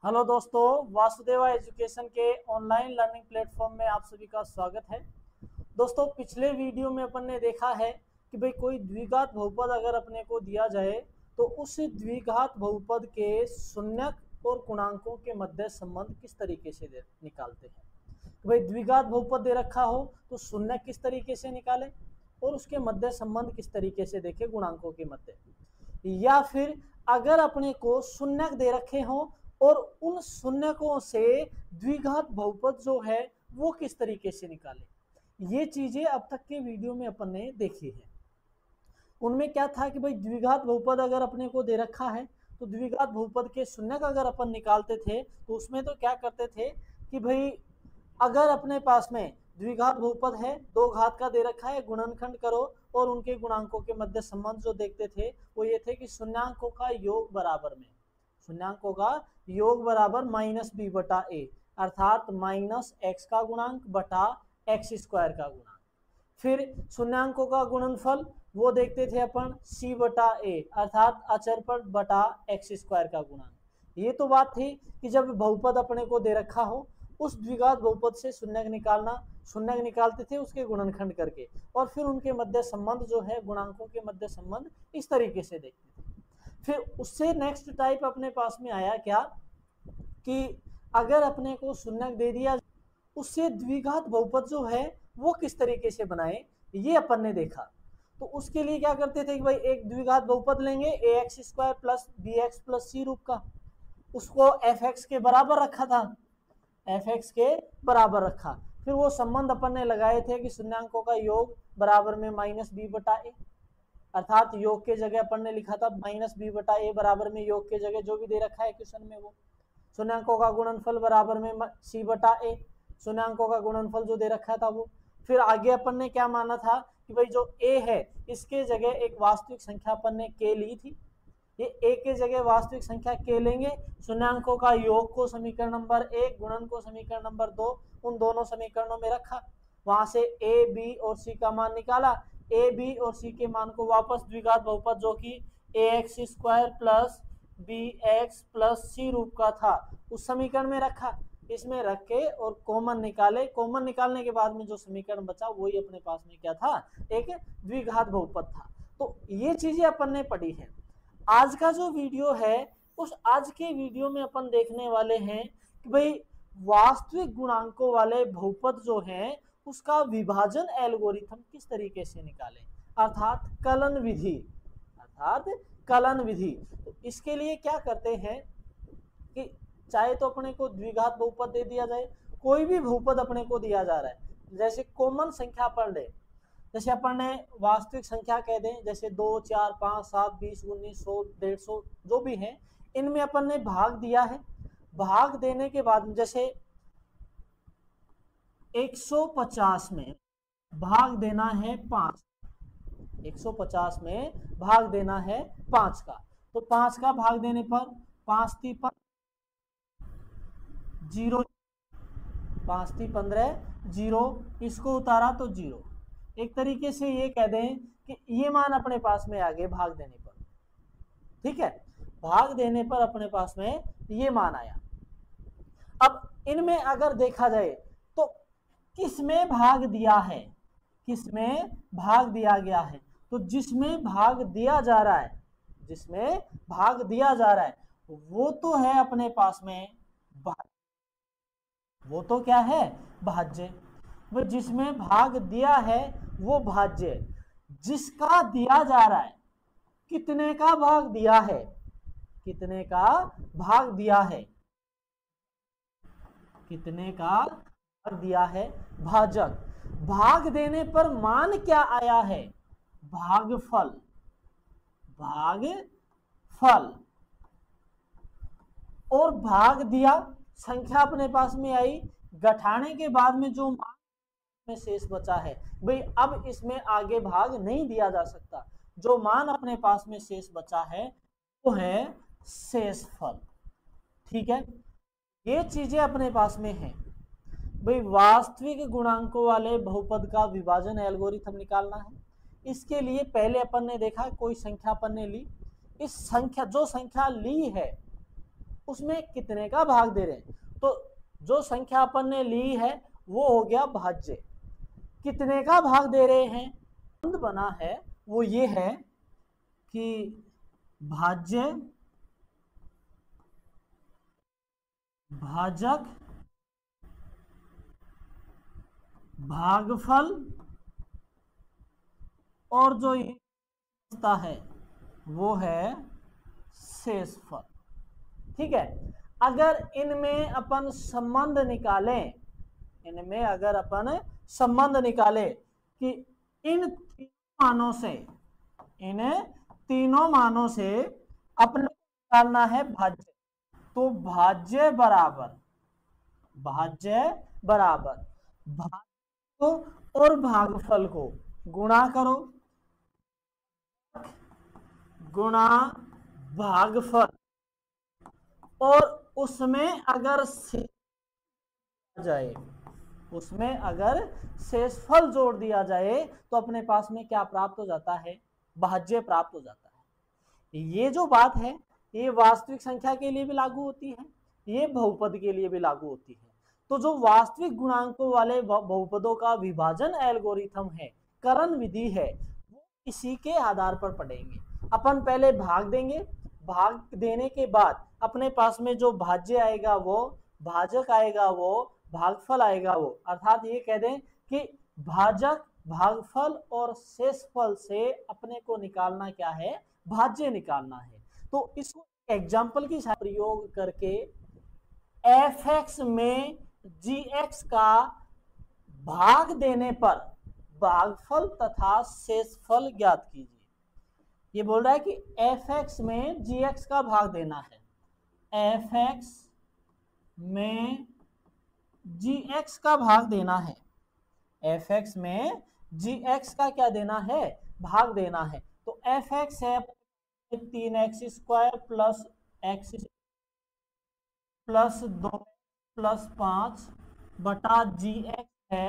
Hello दोस्तों, Vasudeva education के online learning platform में आप सभी का स्वागत है। दोस्तों, पिछले वीडियो में अपन ने देखा है कि भाई कोई द्विघात बहुपद अगर अपने को दिया जाए तो उस द्विघात बहुपद के शून्यक और गुणांकों के मध्य संबंध किस तरीके से निकालते हैं। तो भाई द्विघात बहुपद दे रखा हो तो शून्यक किस तरीके से निकाले और उसके मध्य संबंध किस तरीके से देखे गुणांकों के मध्य, या फिर अगर अपने को शून्यक दे रखे हो और उन शून्यकों से द्विघात बहुपद जो है वो किस तरीके से निकाले। ये चीजें अब तक के वीडियो में अपन ने देखी है। उनमें क्या था कि भाई द्विघात बहुपद अगर अपने को दे रखा है तो द्विघात बहुपद के शून्यक अगर अपन निकालते थे तो उसमें तो क्या करते थे कि भाई अगर अपने पास में द्विघात बहुपद है, दो घात का दे रखा है, गुणनखंड करो और उनके गुणांकों के मध्य संबंध जो देखते थे वो ये थे कि शून्यांकों का योग बराबर में, शून्यांकों का योग बराबर माइनस बी बटा ए, अर्थात माइनस एक्स का गुणांक बटा एक्स स्क्वायर का गुणांक। फिर शून्यांकों का गुणनफल वो देखते थे अपन सी बटा ए, अर्थात अचर पर बटा एक्स स्क्वायर का गुणांक। ये तो बात थी कि जब बहुपद अपने को दे रखा हो उस द्विघात बहुपद से शून्यक निकालना, शून्यक निकालते थे उसके गुणनखंड करके और फिर उनके मध्य संबंध जो है गुणांकों के मध्य संबंध इस तरीके से देखते थे। फिर उससे नेक्स्ट टाइप अपने पास में आया क्या कि अगर अपने को शून्यक दे दिया उससे द्विघात बहुपद जो है वो किस तरीके से बनाए, ये अपन ने देखा। तो उसके लिए क्या करते थे कि भाई एक द्विघात बहुपद लेंगे A X square plus B X plus C रूप का, उसको एफ एक्स के बराबर रखा था, एफ एक्स के बराबर रखा। फिर वो संबंध अपन ने लगाए थे कि शून्यांकों का योग बराबर में माइनस बी बटा ए, अर्थात योग के जगह अपन ने लिखा था माइनस बी बटा ए बराबर में योग के जगह जो भी दे रखा है क्वेश्चन में वो शून्यांकों का गुणनफल बराबर में सी बटा ए, शून्यांकों का गुणनफल जो दे रखा था वो। फिर आगे अपन ने क्या माना था कि भाई जो ए है इसके जगह एक वास्तविक संख्या अपन ने के ली थी, ये ए के जगह वास्तविक संख्या के लेंगे, शून्यांकों का योग को समीकरण नंबर 1, गुणन को समीकरण नंबर 2, उन दोनों समीकरणों में रखा, वहां से ए बी और सी का मान निकाला, ए बी और सी के मान को वापस द्विघात बहुपद जो कि A X square plus B X plus C रूप का था उस समीकरण में रखा, इसमें रख के और कॉमन निकाले। कॉमन निकालने के बाद में जो समीकरण बचा वही अपने पास में क्या था, एक द्विघात बहुपद था। तो ये चीजें अपन ने पढ़ी है। आज का जो वीडियो है उस आज के वीडियो में अपन देखने वाले हैं कि भाई वास्तविक गुणांकों वाले बहुपद जो हैं उसका विभाजन एल्गोरिथम किस तरीके से निकालें, अर्थात कलन विधि, अर्थात कलन विधि। तो इसके लिए क्या करते हैं कि चाहे तो अपने को द्विघात बहुपद दे दिया जाए, कोई भी बहुपद अपने को दिया जा रहा है, जैसे कॉमन संख्या पढ़ ले, जैसे अपन ने वास्तविक संख्या कह दें जैसे 2, 4, 5, 7, 20, 19, 100, 150 जो भी है, इनमें अपन ने भाग दिया है। भाग देने के बाद जैसे 150 में भाग देना है 5, 150 में भाग देना है 5 का, तो 5 का भाग देने पर 5 × 3 0, 5 × 3 15, 0, इसको उतारा तो 0। एक तरीके से ये कह दें कि ये मान अपने पास में आ गए भाग देने पर, ठीक है, भाग देने पर अपने पास में ये मान आया। अब इनमें अगर देखा जाए तो किसमें भाग दिया है, किसमें भाग दिया गया है, तो जिसमें भाग दिया जा रहा है, जिसमें भाग दिया जा रहा है वो तो है अपने पास में भाज्य, वो तो क्या है भाज्य, वो जिसमें भाग दिया है वो भाज्य, जिसका दिया जा रहा है कितने का भाग दिया है, कितने का भाग दिया है, कितने का भाग दिया है भाजक। भाग देने पर मान क्या आया है, भागफल, भागफल। और भाग दिया, संख्या अपने पास में आई, घटाने के बाद में जो मान में शेष बचा है, भाई अब इसमें आगे भाग नहीं दिया जा सकता, जो मान अपने पास में शेष बचा है वो है शेषफल, ठीक है। ये चीजें अपने पास में है। भाई वास्तविक गुणांकों वाले बहुपद का विभाजन एल्गोरिथम निकालना है। इसके लिए पहले अपन ने देखा कोई संख्या अपन ने ली, इस संख्या जो संख्या ली है उसमें कितने का भाग दे रहे हैं। तो जो संख्या अपन ने ली है वो हो गया भाज्य, कितने का भाग दे रहे हैं बना है वो ये है कि भाज्य भाजक भागफल और जो ये है वो है शेषफल। ठीक है, अगर इनमें अपन संबंध निकालें, इनमें अगर अपन संबंध निकाले कि इन तीनों मानों से अपने निकालना है भाज्य, तो भाज्य बराबर भाग को और भागफल को गुणा करो, गुणा भागफल, और उसमें अगर शेषफल जोड़ दिया जाए तो अपने पास में क्या प्राप्त हो जाता है, भाज्य प्राप्त हो जाता है। ये जो बात है ये वास्तविक संख्या के लिए भी लागू होती है, ये बहुपद के लिए भी लागू होती है। तो जो वास्तविक गुणांकों वाले बहुपदों का विभाजन एल्गोरिथम है, करण विधि है, वो इसी के आधार पर पढ़ेंगे। अपन पहले भाग देंगे, भाग देने के बाद अपने पास में जो भाज्य आएगा वो, भाजक आएगा वो, भागफल आएगा वो, अर्थात ये कह दें कि भाजक, भागफल और शेषफल से अपने को निकालना क्या है, भाज्य निकालना है। तो इसको एग्जाम्पल की प्रयोग करके f(x) में gx का भाग देने पर भागफल तथा शेषफल ज्ञात कीजिए। ये बोल रहा है कि f(x) में gx का भाग देना है, f(x) में gx का भाग देना है, f(x) में gx का क्या देना है, भाग देना है। तो f(x) है 3x² plus x plus 2 plus 5 बटा gx है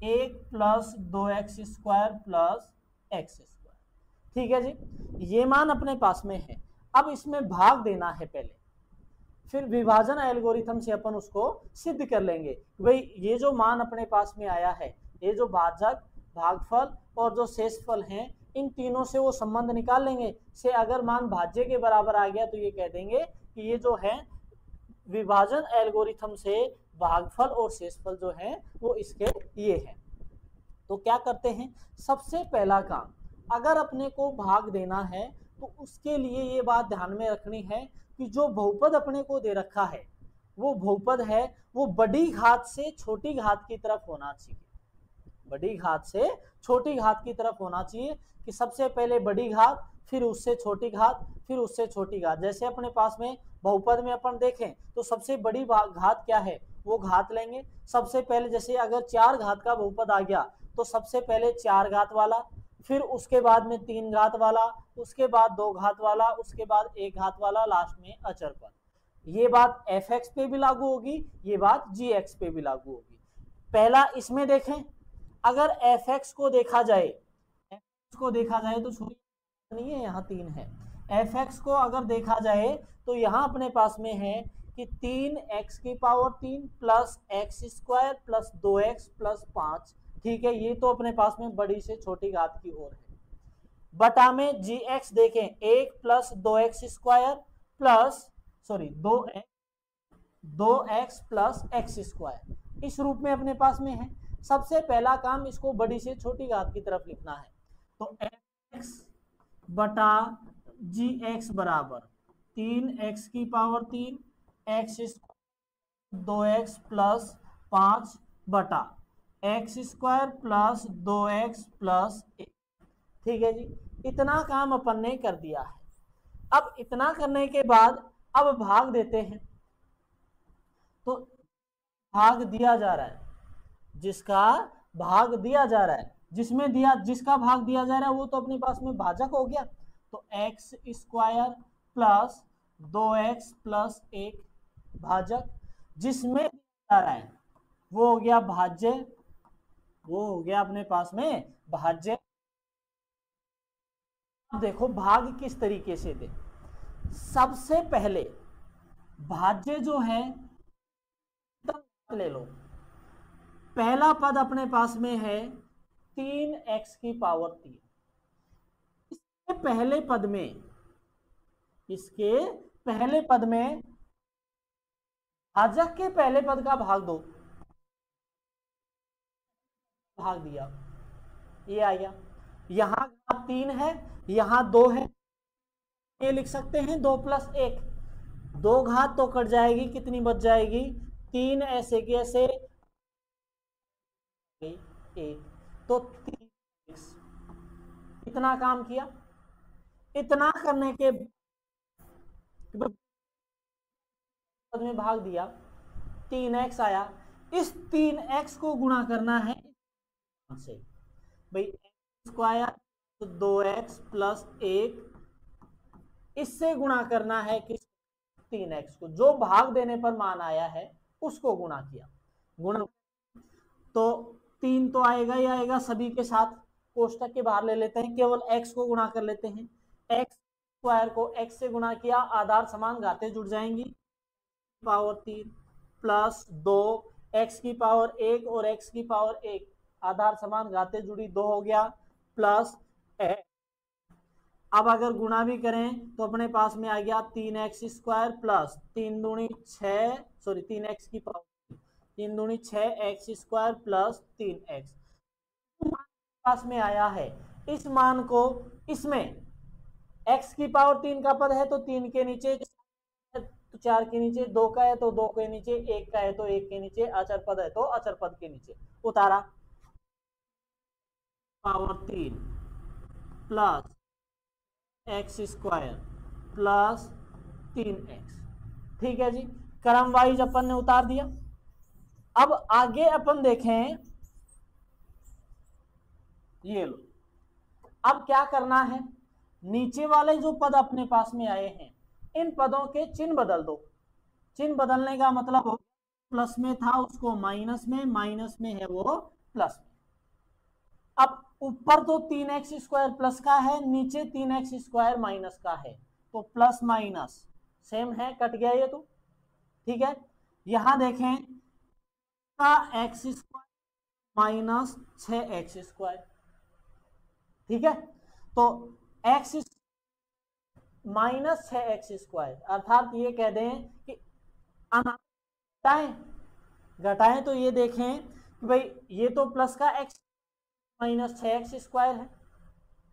1 प्लस 2x² प्लस x²। ठीक है जी, ये मान अपने पास में है। अब इसमें भाग देना है पहले, फिर विभाजन एल्गोरिथम से अपन उसको सिद्ध कर लेंगे। भाई ये जो मान अपने पास में आया है, ये जो भाजक, भागफल और जो शेषफल हैं, इन तीनों से वो संबंध निकाल लेंगे। से अगर मान भाज्य के बराबर आ गया तो ये कह देंगे कि ये जो है विभाजन एल्गोरिथम से भागफल और शेषफल जो है वो इसके ये है। तो क्या करते हैं, सबसे पहला काम, अगर अपने को भाग देना है तो उसके लिए ये बात ध्यान में रखनी है कि जो बहुपद अपने को दे रखा है वो बहुपद है वो बड़ी घात से छोटी घात की तरफ होना चाहिए, बड़ी घात से छोटी घात की तरफ होना चाहिए। कि सबसे पहले बड़ी घात, फिर उससे छोटी घात, फिर उससे छोटी घात। जैसे अपने पास में बहुपद में अपन देखें तो सबसे बड़ी घात क्या है, वो घात लेंगे। सबसे पहले जैसे अगर 4 घात का बहुपद आ गया तो सबसे पहले 4 घात वाला, फिर उसके बाद में 3 घात वाला, उसके बाद 2 घात वाला, उसके बाद 1 घात वाला, लास्ट में अचर पद। ये बात f(x) पे भी लागू होगी, ये बात gx पे भी लागू होगी। पहला इसमें देखें, अगर f(x) को देखा जाए, तो नहीं है, यहाँ 3 है। f(x) को अगर देखा जाए तो यहाँ अपने पास में है कि 3x³ plus x² plus 2x plus 5। ठीक है, ये तो अपने पास में बड़ी से छोटी घात की ओर है। बटा में gx देखें, 1 plus 2x² plus 2x plus x², इस रूप में अपने पास में है। सबसे पहला काम इसको बड़ी से छोटी घात की तरफ लिखना है। तो f(x) बटा gx बराबर 3x³ x² 2x प्लस 5 बटा x² प्लस 2x प्लस 1। ठीक है जी, इतना काम अपन ने कर दिया है। अब इतना करने के बाद अब भाग देते हैं। तो भाग दिया जा रहा है, जिसका भाग दिया जा रहा है, जिसका भाग दिया जा रहा है वो तो अपने पास में भाजक हो गया। तो x² प्लस 2x प्लस 1 भाजक, जिसमें जा रहा है वो हो गया भाज्य, वो हो गया अपने पास में भाज्य। देखो भाग किस तरीके से दे, सबसे पहले भाज्य जो है ले लो, पहला पद अपने पास में है 3x की पावर 3। इसके पहले पद में, इसके पहले पद में भाजक के पहले पद का भाग दो, भाग दिया, ये आ गया। यहां 3 है, यहां 2 है, ये लिख सकते हैं 2 + 1, 2 घात तो कट जाएगी, कितनी बच जाएगी 3 ऐसे की ऐसे 1, तो 3x। इतना काम किया, इतना करने के बाद में भाग दिया, 3x आया। इस 3x को गुणा करना है से, भाई स्क्वायर 2x + 1, इससे गुणा करना है किस 3x को, जो भाग देने पर मान आया है उसको गुणा किया। गुणा तो 3 तो आएगा ही आएगा सभी के साथ, कोष्टक के बाहर ले लेते हैं, केवल x को गुणा कर लेते हैं। x स्क्वायर को x से गुणा किया, आधार समान घातें जुड़ जाएंगी, पावर 3 + 2 x की पावर 1 और x की पावर 1, आधार समान घातें जुड़ी 2 हो गया, प्लस अब अगर गुणा भी करें तो अपने पास में आ गया 3x² प्लस 3 दूनी 6, सॉरी 3x की पावर 3 दूनी 6x² प्लस 3x पास में आया है। इस मान को इसमें x की पावर 3 का पद है तो 3 के नीचे, तो 4 के नीचे, 2 का है तो 2 के नीचे, 1 का है तो 1 के नीचे, अचर पद है तो अचर पद के नीचे उतारा, power 3 plus x² plus 3x। ठीक है जी, क्रम वाइज अपन ने उतार दिया। अब आगे अपन देखें, ये लो, अब क्या करना है, नीचे वाले जो पद अपने पास में आए हैं इन पदों के चिन्ह बदल दो। चिन्ह बदलने का मतलब प्लस में था उसको माइनस में, माइनस में है वो प्लस में। अब ऊपर तो 3x² प्लस का है, नीचे 3x² माइनस का है, तो प्लस माइनस सेम है, कट गया ये तो। ठीक है, यहां देखें का x² माइनस 6x², ठीक है, तो x माइनस 6x², अर्थात ये कह दें कि घटाएं, घटाएं तो ये देखें कि भाई ये तो प्लस का x माइनस 6x² है,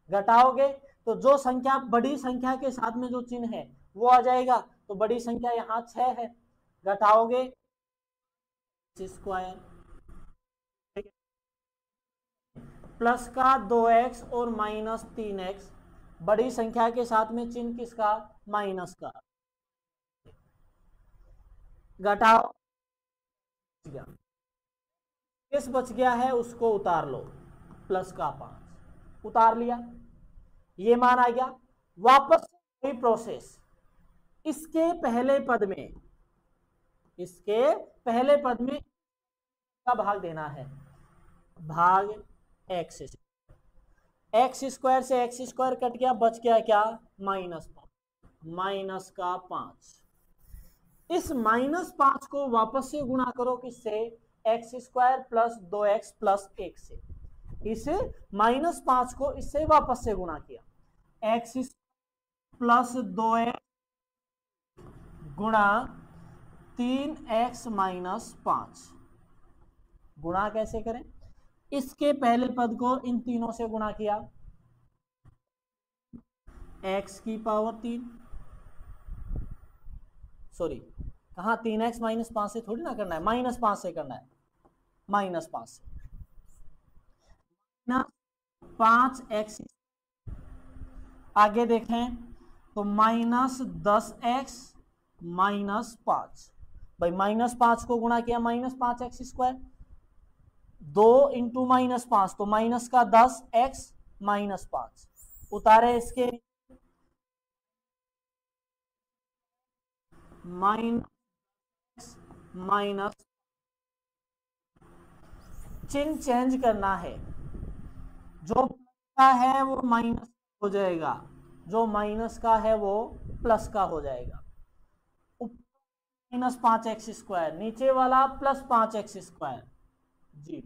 घटाओगे तो जो संख्या बड़ी संख्या के साथ में जो चिन्ह है वो आ जाएगा, तो बड़ी संख्या यहाँ 6 है, घटाओगे स्क्वायर, प्लस का 2x और माइनस 3x, बड़ी संख्या के साथ में चिन्ह किसका, माइनस का, घटाओ, किस बच गया है उसको उतार लो, प्लस का 5 उतार लिया, ये मान आ गया। वापस वही प्रोसेस, इसके पहले पद में, इसके पहले पद में का भाग देना है, भाग x, x² से x² कट गया, बच गया क्या -5, माइनस का 5। इस -5 को वापस से गुणा करो किससे, x² प्लस 2x प्लस 1 से, इस -5 को इससे वापस से गुणा किया, x प्लस 2x गुणा 3x माइनस 5। गुणा कैसे करें, इसके पहले पद को इन तीनों से गुणा किया, x की पावर 3, सॉरी कहा 3x माइनस 5 से थोड़ी ना करना है, -5 से करना है, -5 से, 5x, आगे देखें तो -10x माइनस 5, भाई -5 को गुणा किया -5x², 2 इंटू -5 तो माइनस का 10x माइनस 5, उतारे इसके माइनस, चिन्ह चेंज करना है, जो का है वो माइनस हो जाएगा, जो माइनस का है वो प्लस का हो जाएगा, माइनस 5x², नीचे वाला प्लस 5x², 0,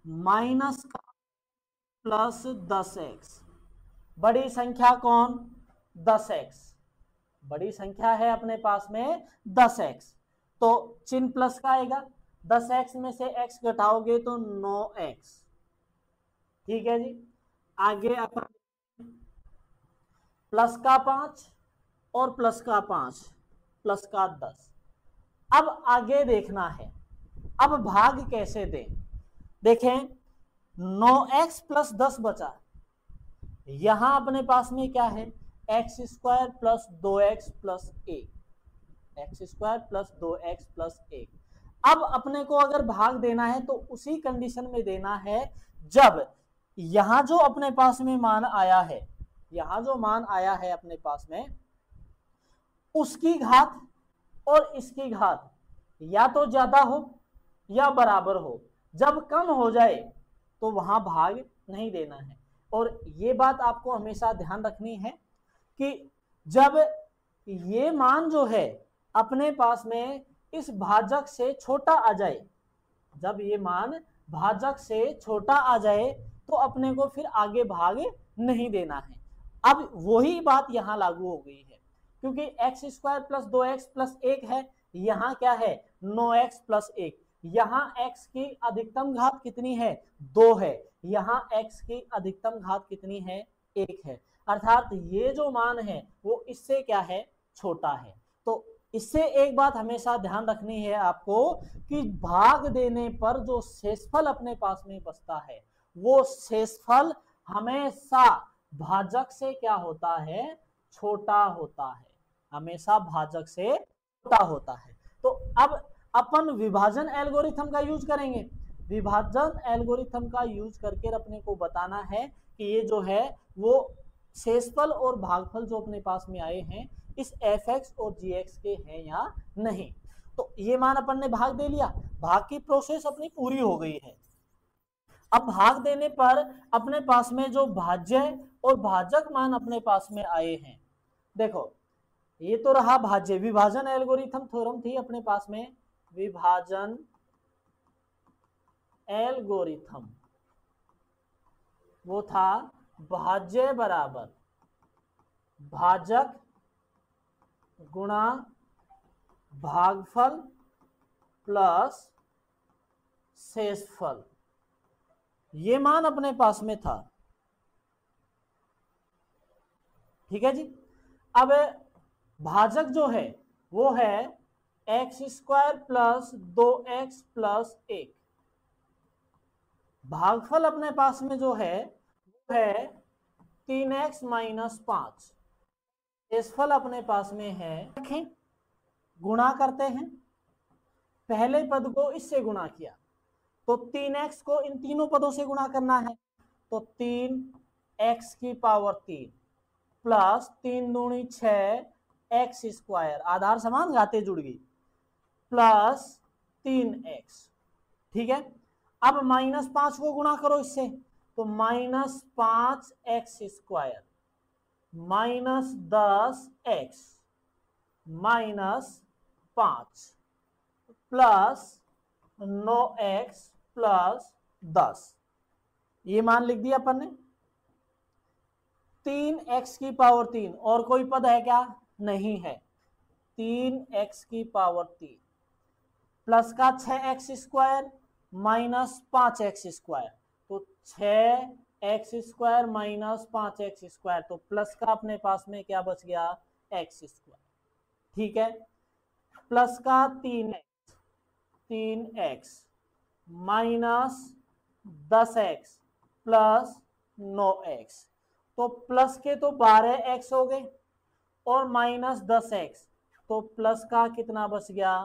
माइनस का प्लस 10x, बड़ी संख्या कौन, 10x, बड़ी संख्या है अपने पास में 10x, तो चिन्ह प्लस का आएगा, 10x में से x घटाओगे तो 9x, ठीक है जी। आगे अपन प्लस का 5 और प्लस का 5 प्लस का 10, अब आगे देखना है अब भाग कैसे दें। देखें 9x प्लस 10 बचा, यहां अपने पास में क्या है, x² plus 2x plus 1, x² plus 2x plus 1। अब अपने को अगर भाग देना है तो उसी कंडीशन में देना है जब यहां जो अपने पास में मान आया है, यहां जो मान आया है अपने पास में, उसकी घात और इसकी घात या तो ज्यादा हो या बराबर हो, जब कम हो जाए तो वहां भाग नहीं देना है। और ये बात आपको हमेशा ध्यान रखनी है कि जब ये मान जो है अपने पास में इस भाजक से छोटा आ जाए, जब ये मान भाजक से छोटा आ जाए तो अपने को फिर आगे भाग नहीं देना है। अब वही बात यहां लागू हो गई है, क्योंकि x² प्लस 2x प्लस 1 है, यहां क्या है 9x प्लस 1, यहां x की अधिकतम घात कितनी है 2 है, यहां x की अधिकतम घात कितनी है 1 है, अर्थात ये जो मान है वो इससे क्या है छोटा है। तो इससे एक बात हमेशा ध्यान रखनी है आपको कि भाग देने पर जो शेषफल अपने पास में बचता है वो शेषफल हमेशा भाजक से क्या होता है छोटा होता है, हमेशा भाजक से छोटा होता है। तो अब अपन विभाजन एल्गोरिथम का यूज करेंगे, विभाजन एल्गोरिथम का यूज करके अपने को बताना है कि ये जो है वो शेषफल और भागफल जो अपने पास में आए हैं इस fx और gx के हैं या नहीं। तो ये मान अपन ने भाग दे लिया, भाग की प्रोसेस अपनी पूरी हो गई है। अब भाग देने पर अपने पास में जो भाज्य और भाजक मान अपने पास में आए हैं, देखो ये तो रहा भाज्य, विभाजन एल्गोरिथम थ्योरम थी अपने पास में, विभाजन एल्गोरिथम वो था भाज्य बराबर भाजक गुणा भागफल प्लस शेषफल, ये मान अपने पास में था, ठीक है जी। अब भाजक जो है वो है x² प्लस 2x प्लस 1, भागफल अपने पास में जो है वो है 3x माइनस 5, शेषफल अपने पास में है, देखें गुणा करते हैं, पहले पद को इससे गुणा किया तो 3x को इन तीनों पदों से गुणा करना है, तो 3x की पावर 3 प्लस 3 दूनी 6 x², आधार समान घातें जुड़ गई, प्लस 3x, ठीक है। अब माइनस 5 को गुणा करो इससे तो minus 5x² minus 10x minus 5 plus 9x plus 10, ये मान लिख दिया अपन ने। 3x की पावर 3 और कोई पद है क्या, नहीं है, 3x की पावर 3 प्लस का 6x² माइनस 5x², तो 6x² माइनस 5x², तो प्लस का अपने पास में क्या बच गया x², ठीक है। प्लस का 3x minus 10x plus 9x, तो प्लस के तो 12x हो गए और माइनस 10x, तो प्लस का कितना बच गया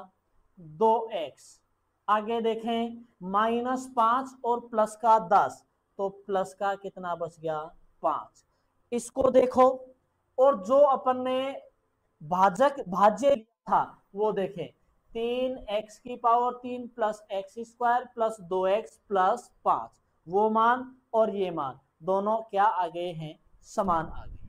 2x। आगे देखें माइनस 5 और प्लस का 10, तो प्लस का कितना बच गया 5। इसको देखो और जो अपन ने भाज्य लिया था वो देखें, 3x की power 3 plus x² plus 2x plus 5, वो मान और ये मान दोनों क्या आ गए हैं, समान आ गए।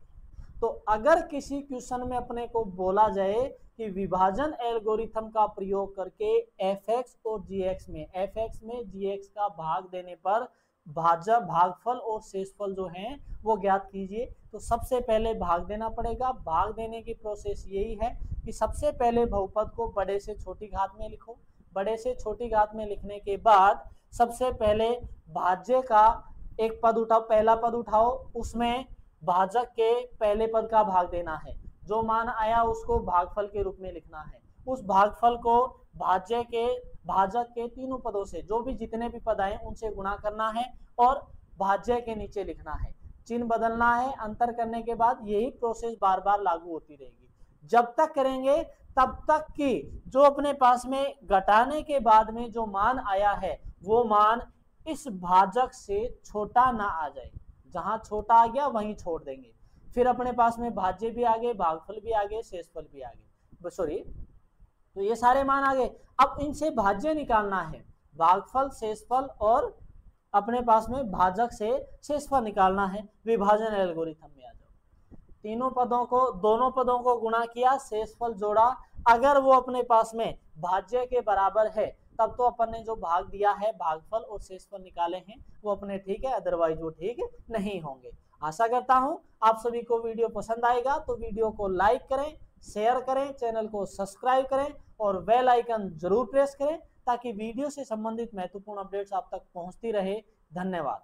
तो अगर किसी क्वेश्चन में अपने को बोला जाए कि विभाजन एल्गोरिथम का प्रयोग करके fx और gx में gx का भाग देने पर भागफल और शेषफल जो हैं वो ज्ञात कीजिए। तो सबसे पहले भाग देना पड़ेगा। भाग देने की प्रोसेस यही है कि सबसे पहले बहुपद को बड़े से छोटी घात में लिखो। बड़े से छोटी घात में लिखने के बाद सबसे पहले भाज्य का एक पद उठाओ, पहला पद उठाओ, उसमें भाजक के पहले पद का भाग देना है। जो मान आया उसको भागफल के रूप में लिखना है। उस भागफल को भाजक के तीनों पदों से, जो भी जितने भी पद आए उनसे गुणा करना है और भाज्य के नीचे लिखना है। चिन्ह बदलना है। अंतर करने के बाद यही प्रोसेस बार बार लागू होती रहेगी। जब तक करेंगे तब तक कि जो अपने पास में घटाने के बाद में जो मान आया है वो मान इस भाजक से छोटा ना आ जाए। जहां छोटा आ गया वहीं छोड़ देंगे। फिर अपने पास में भाज्य भी आ गए, भागफल भी आ गए, शेषफल भी आ गए, सॉरी, तो ये सारे मान आ गए। अब इनसे भाज्य निकालना है। भागफल, शेषफल और अपने पास में भाजक से शेषफल निकालना है। विभाजन एल्गोरिथम में आ जाओ। तीनों पदों को, दोनों पदों को गुणा किया, शेषफल जोड़ा। अगर वो अपने पास में भाज्य के बराबर है तब तो अपन ने जो भाग दिया है, भागफल और शेषफल निकाले हैं, वो अपने ठीक है, अदरवाइज वो ठीक नहीं होंगे। आशा करता हूं आप सभी को वीडियो पसंद आएगा। तो वीडियो को लाइक करें, शेयर करें, चैनल को सब्सक्राइब करें और बेल आइकन जरूर प्रेस करें ताकि वीडियो से संबंधित महत्वपूर्ण अपडेट्स आप तक पहुंचती रहे। धन्यवाद।